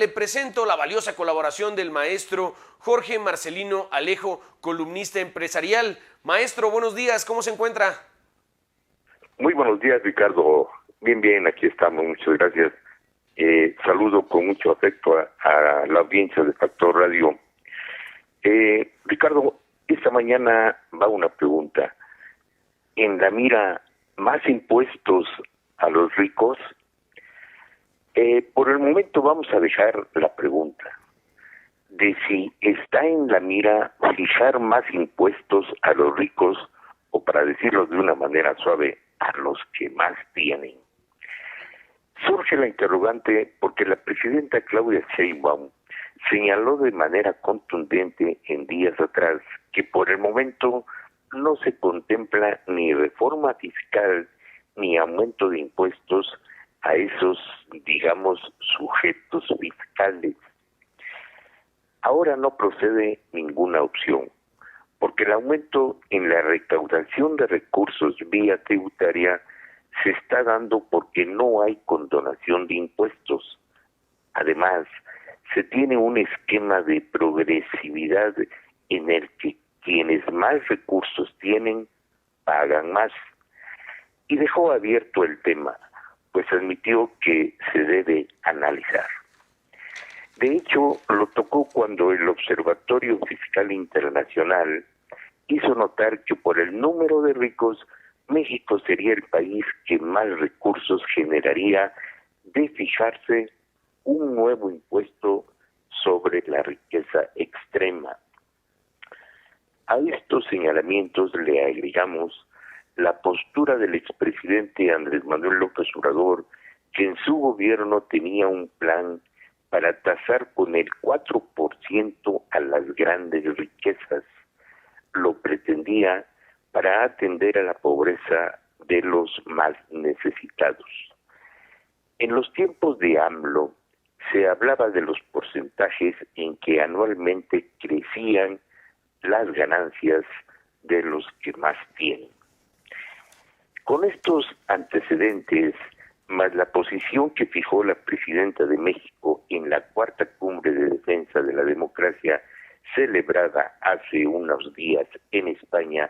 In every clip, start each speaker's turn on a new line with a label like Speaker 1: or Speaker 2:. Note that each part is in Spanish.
Speaker 1: Le presento la valiosa colaboración del maestro Jorge Marcelino Alejo, columnista empresarial. Maestro, buenos días, ¿cómo se encuentra?
Speaker 2: Muy buenos días, Ricardo. Bien, aquí estamos, muchas gracias. Saludo con mucho afecto a la audiencia de Factor Radio. Ricardo, esta mañana va una pregunta. En la mira, ¿más impuestos a los ricos? Por el momento vamos a dejar la pregunta de si está en la mira fijar más impuestos a los ricos, o para decirlo de una manera suave, a los que más tienen. Surge la interrogante porque la presidenta Claudia Sheinbaum señaló de manera contundente en días atrás que por el momento no se contempla ni reforma fiscal ni aumento de impuestos a esos, digamos, sujetos fiscales. Ahora no procede ninguna opción, porque el aumento en la recaudación de recursos vía tributaria se está dando porque no hay condonación de impuestos. Además, se tiene un esquema de progresividad en el que quienes más recursos tienen pagan más. Y dejó abierto el tema, pues admitió que se debe analizar. De hecho, lo tocó cuando el Observatorio Fiscal Internacional hizo notar que por el número de ricos, México sería el país que más recursos generaría de fijarse un nuevo impuesto sobre la riqueza extrema. A estos señalamientos le agregamos la postura del expresidente Andrés Manuel López Obrador, que en su gobierno tenía un plan para tasar con el 4% a las grandes riquezas. Lo pretendía para atender a la pobreza de los más necesitados. En los tiempos de AMLO se hablaba de los porcentajes en que anualmente crecían las ganancias de los que más tienen. Con estos antecedentes, más la posición que fijó la presidenta de México en la cuarta cumbre de defensa de la democracia celebrada hace unos días en España,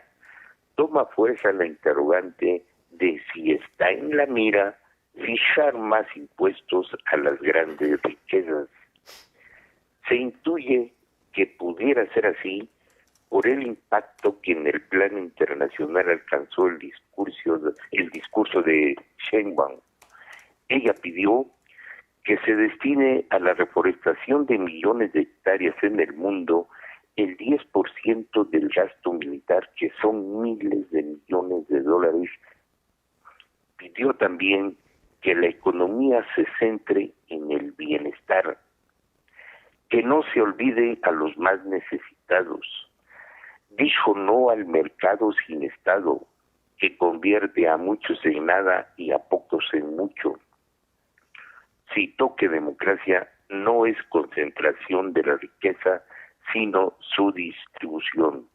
Speaker 2: toma fuerza la interrogante de si está en la mira fijar más impuestos a las grandes riquezas. Se intuye que pudiera ser así por el impacto que en el plano internacional alcanzó el discurso de Sheinbaum. Ella pidió que se destine a la reforestación de millones de hectáreas en el mundo el 10% del gasto militar, que son miles de millones de dólares. Pidió también que la economía se centre en el bienestar, que no se olvide a los más necesitados. Dijo no al mercado sin Estado, que convierte a muchos en nada y a pocos en mucho. Citó que democracia no es concentración de la riqueza, sino su distribución.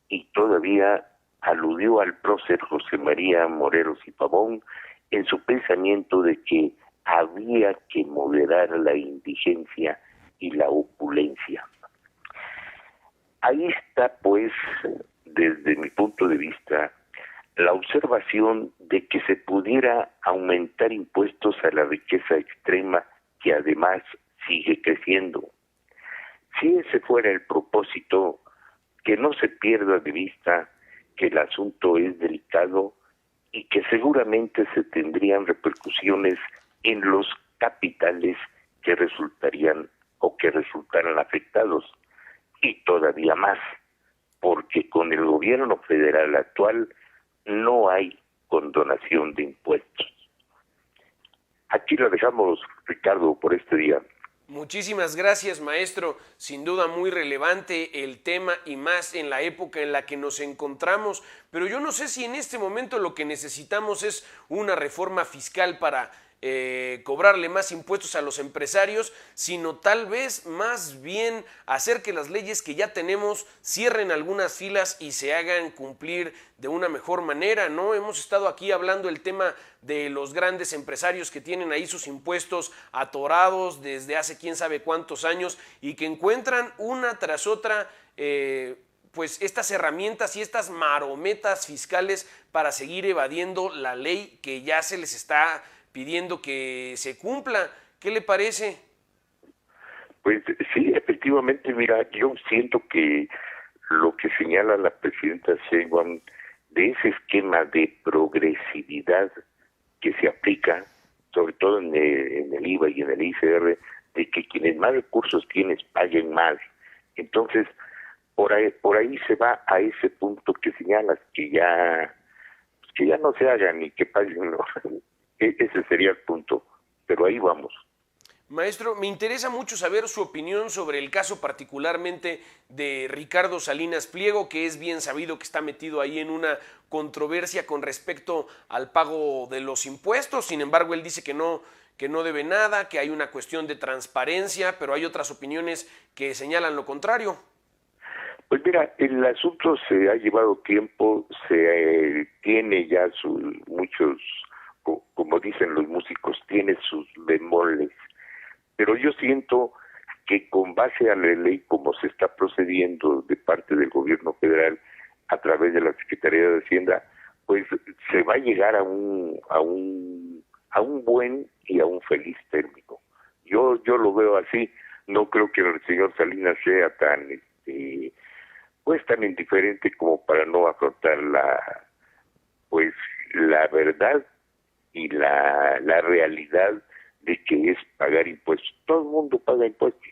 Speaker 2: Y todavía aludió al prócer José María Morelos y Pavón en su pensamiento de que había que moderar la indigencia y la opulencia. Ahí está, pues, desde mi punto de vista, la observación de que se pudiera aumentar impuestos a la riqueza extrema, que además sigue creciendo. Si ese fuera el propósito, que no se pierda de vista que el asunto es delicado y que seguramente se tendrían repercusiones en los capitales que resultaran afectados, y todavía más, porque con el gobierno federal actual no hay condonación de impuestos. Aquí lo dejamos, Ricardo, por este día.
Speaker 1: Muchísimas gracias, maestro. Sin duda muy relevante el tema y más en la época en la que nos encontramos, pero yo no sé si en este momento lo que necesitamos es una reforma fiscal para cobrarle más impuestos a los empresarios, sino tal vez más bien hacer que las leyes que ya tenemos cierren algunas filas y se hagan cumplir de una mejor manera, ¿no? Hemos estado aquí hablando el tema de los grandes empresarios que tienen ahí sus impuestos atorados desde hace quién sabe cuántos años y que encuentran una tras otra pues estas herramientas y estas marometas fiscales para seguir evadiendo la ley que ya se les está pidiendo que se cumpla. ¿Qué le parece?
Speaker 2: Pues sí, efectivamente, mira, yo siento que lo que señala la presidenta Sheinbaum de ese esquema de progresividad que se aplica, sobre todo en el IVA y en el ICR, de que quienes más recursos tienen paguen más. Entonces, por ahí se va a ese punto que señalas, que ya no se hagan y que paguen, ¿no? Ese sería el punto, pero ahí vamos.
Speaker 1: Maestro, me interesa mucho saber su opinión sobre el caso particularmente de Ricardo Salinas Pliego, que es bien sabido que está metido ahí en una controversia con respecto al pago de los impuestos. Sin embargo, él dice que no debe nada, que hay una cuestión de transparencia, pero hay otras opiniones que señalan lo contrario.
Speaker 2: Pues mira, el asunto se ha llevado tiempo, se tiene ya muchos, como dicen los músicos, tiene sus bemoles, pero yo siento que con base a la ley como se está procediendo de parte del gobierno federal a través de la Secretaría de Hacienda, pues se va a llegar a un buen y a un feliz término. Yo lo veo así, no creo que el señor Salinas sea tan pues tan indiferente como para no afrontar la verdad y la realidad de que es pagar impuestos. Todo el mundo paga impuestos.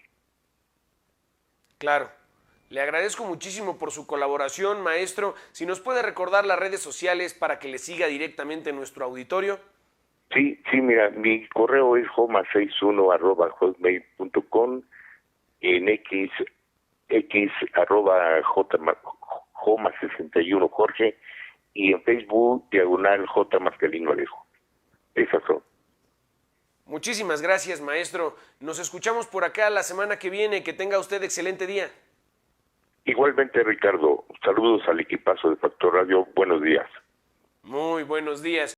Speaker 1: Claro. Le agradezco muchísimo por su colaboración, maestro. Si nos puede recordar las redes sociales para que le siga directamente en nuestro auditorio.
Speaker 2: Sí, mira, mi correo es joma61@hotmail.com, en X @joma61 Jorge, y en Facebook /J Mascalino Alejo. Esas son.
Speaker 1: Muchísimas gracias, maestro. Nos escuchamos por acá la semana que viene. Que tenga usted excelente día.
Speaker 2: Igualmente, Ricardo. Saludos al equipazo de Factor Radio. Buenos días.
Speaker 1: Muy buenos días.